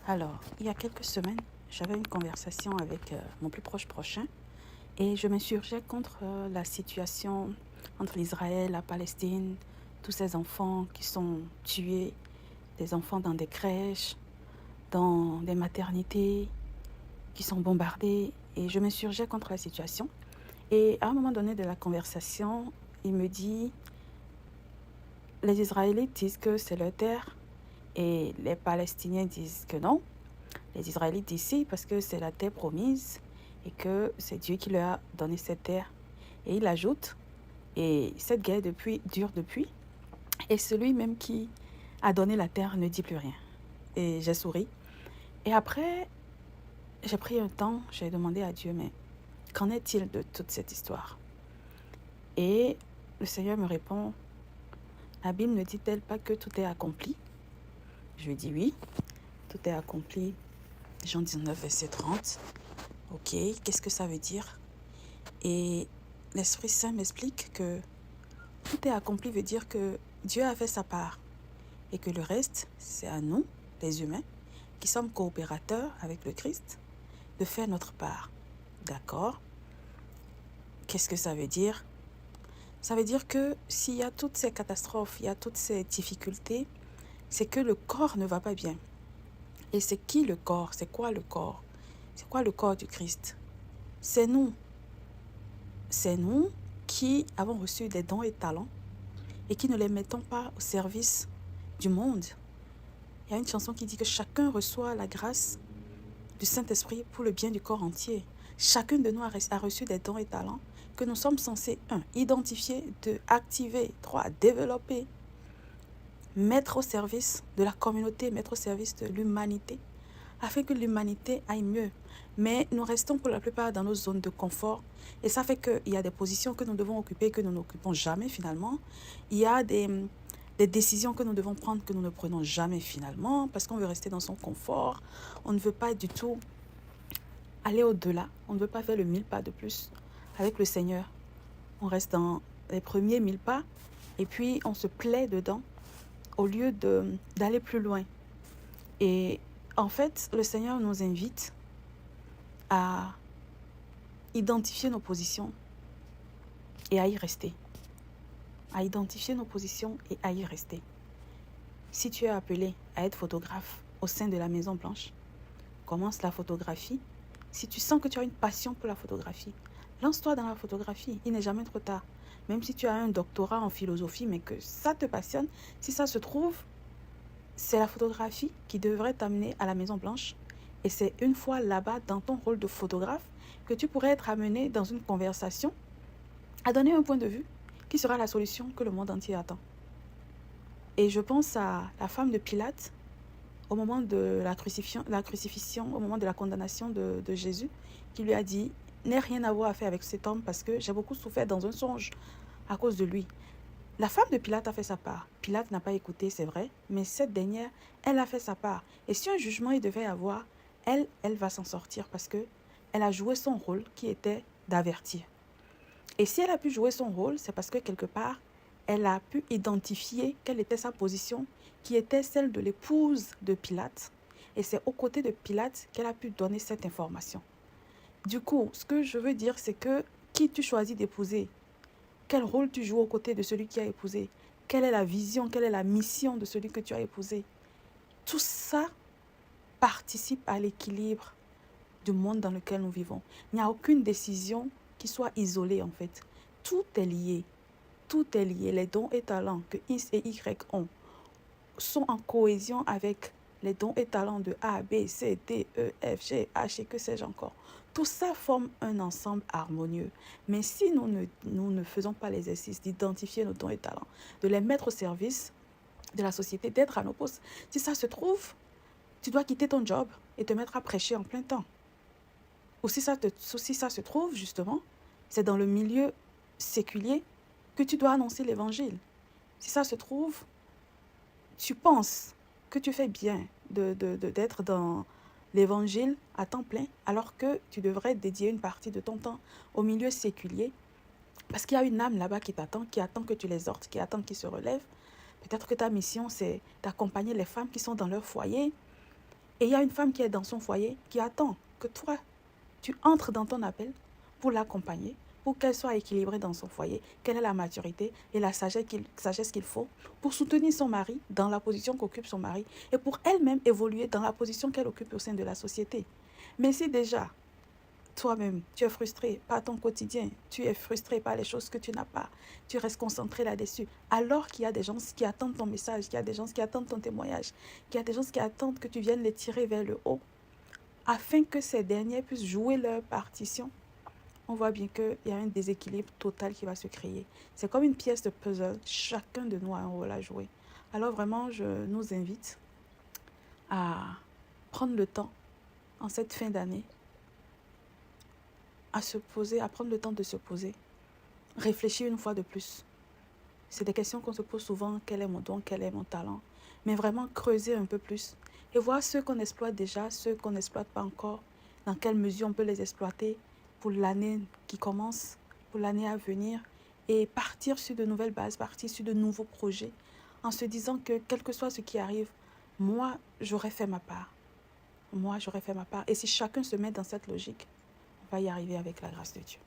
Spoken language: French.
Alors, il y a quelques semaines, j'avais une conversation avec mon plus proche prochain et je m'insurgeais contre la situation entre l'Israël, la Palestine, tous ces enfants qui sont tués, des enfants dans des crèches, dans des maternités, qui sont bombardés. Et je m'insurgeais contre la situation. Et à un moment donné de la conversation, il me dit, les Israélites disent que c'est leur terre et les Palestiniens disent que non. Les Israélites disent si parce que c'est la terre promise et que c'est Dieu qui leur a donné cette terre. Et il ajoute, et cette guerre dure depuis, et celui même qui a donné la terre ne dit plus rien. Et j'ai souri. Et après, j'ai pris un temps, j'ai demandé à Dieu, mais qu'en est-il de toute cette histoire? Et le Seigneur me répond, la Bible ne dit-elle pas que tout est accompli? Je lui dis oui, tout est accompli. Jean 19, verset 30. Ok, qu'est-ce que ça veut dire? Et l'Esprit Saint m'explique que tout est accompli veut dire que Dieu a fait sa part et que le reste, c'est à nous, les humains, qui sommes coopérateurs avec le Christ, de faire notre part. D'accord? Qu'est-ce que ça veut dire? Ça veut dire que s'il y a toutes ces catastrophes, il y a toutes ces difficultés, c'est que le corps ne va pas bien. Et c'est qui le corps? C'est quoi le corps? C'est quoi le corps du Christ? C'est nous. C'est nous qui avons reçu des dons et talents et qui ne les mettons pas au service du monde. Il y a une chanson qui dit que chacun reçoit la grâce du Saint-Esprit pour le bien du corps entier. Chacun de nous a reçu des dons et talents que nous sommes censés, 1, identifier, 2, activer, 3, développer, mettre au service de la communauté, mettre au service de l'humanité, afin que l'humanité aille mieux. Mais nous restons pour la plupart dans nos zones de confort. Et ça fait qu'il y a des positions que nous devons occuper que nous n'occupons jamais finalement. Il y a des décisions que nous devons prendre que nous ne prenons jamais finalement parce qu'on veut rester dans son confort. On ne veut pas du tout aller au-delà. On ne veut pas faire le 1000 pas de plus avec le Seigneur. On reste dans les premiers 1000 pas et puis on se plaît dedans au lieu d'aller plus loin. Et en fait, le Seigneur nous invite à identifier nos positions et à y rester. À identifier nos positions et à y rester. Si tu es appelé à être photographe au sein de la Maison Blanche, commence la photographie. Si tu sens que tu as une passion pour la photographie, lance-toi dans la photographie. Il n'est jamais trop tard. Même si tu as un doctorat en philosophie, mais que ça te passionne, si ça se trouve, c'est la photographie qui devrait t'amener à la Maison Blanche. Et c'est une fois là-bas, dans ton rôle de photographe, que tu pourrais être amené dans une conversation à donner un point de vue qui sera la solution que le monde entier attend. Et je pense à la femme de Pilate, au moment de la crucifixion, au moment de la condamnation de Jésus, qui lui a dit « N'ai rien à voir à faire avec cet homme parce que j'ai beaucoup souffert dans un songe à cause de lui. » La femme de Pilate a fait sa part. Pilate n'a pas écouté, c'est vrai, mais cette dernière, elle a fait sa part. Et si un jugement il devait avoir, elle va s'en sortir parce que elle a joué son rôle qui était d'avertir. Et si elle a pu jouer son rôle, c'est parce que quelque part, elle a pu identifier quelle était sa position, qui était celle de l'épouse de Pilate. Et c'est aux côtés de Pilate qu'elle a pu donner cette information. Du coup, ce que je veux dire, c'est que qui tu choisis d'épouser? Quel rôle tu joues aux côtés de celui qui a épousé? Quelle est la vision, quelle est la mission de celui que tu as épousé? Tout ça participe à l'équilibre du monde dans lequel nous vivons. Il n'y a aucune décision qui soit isolée en fait. Tout est lié. Tout est lié. Les dons et talents que X et Y ont sont en cohésion avec les dons et talents de A, B, C, D, E, F, G, H et que sais-je encore. Tout ça forme un ensemble harmonieux. Mais si nous ne faisons pas l'exercice d'identifier nos dons et talents, de les mettre au service de la société, d'être à nos postes, si ça se trouve, tu dois quitter ton job et te mettre à prêcher en plein temps. Ou si ça se trouve, justement, c'est dans le milieu séculier que tu dois annoncer l'évangile. Si ça se trouve, tu penses que tu fais bien d'être dans l'évangile à temps plein, alors que tu devrais dédier une partie de ton temps au milieu séculier, parce qu'il y a une âme là-bas qui t'attend, qui attend que tu les exhortes, qui attend qu'ils se relèvent. Peut-être que ta mission, c'est d'accompagner les femmes qui sont dans leur foyer, Et il y a une femme qui est dans son foyer, qui attend que toi, tu entres dans ton appel pour l'accompagner, pour qu'elle soit équilibrée dans son foyer, qu'elle ait la maturité et la sagesse qu'il faut pour soutenir son mari dans la position qu'occupe son mari et pour elle-même évoluer dans la position qu'elle occupe au sein de la société. Mais si déjà, toi-même, tu es frustré par ton quotidien, tu es frustré par les choses que tu n'as pas, tu restes concentré là-dessus, alors qu'il y a des gens qui attendent ton message, qu'il y a des gens qui attendent ton témoignage, qu'il y a des gens qui attendent que tu viennes les tirer vers le haut, afin que ces derniers puissent jouer leur partition, on voit bien qu'il y a un déséquilibre total qui va se créer. C'est comme une pièce de puzzle, chacun de nous a un rôle à jouer. Alors vraiment, je nous invite à prendre le temps, en cette fin d'année, à se poser, à prendre le temps de se poser, réfléchir une fois de plus. C'est des questions qu'on se pose souvent, quel est mon don, quel est mon talent, mais vraiment creuser un peu plus et voir ceux qu'on exploite déjà, ceux qu'on n'exploite pas encore, dans quelle mesure on peut les exploiter pour l'année qui commence, pour l'année à venir, et partir sur de nouvelles bases, partir sur de nouveaux projets, en se disant que quel que soit ce qui arrive, moi, j'aurais fait ma part. Moi, j'aurais fait ma part. Et si chacun se met dans cette logique, on va y arriver avec la grâce de Dieu.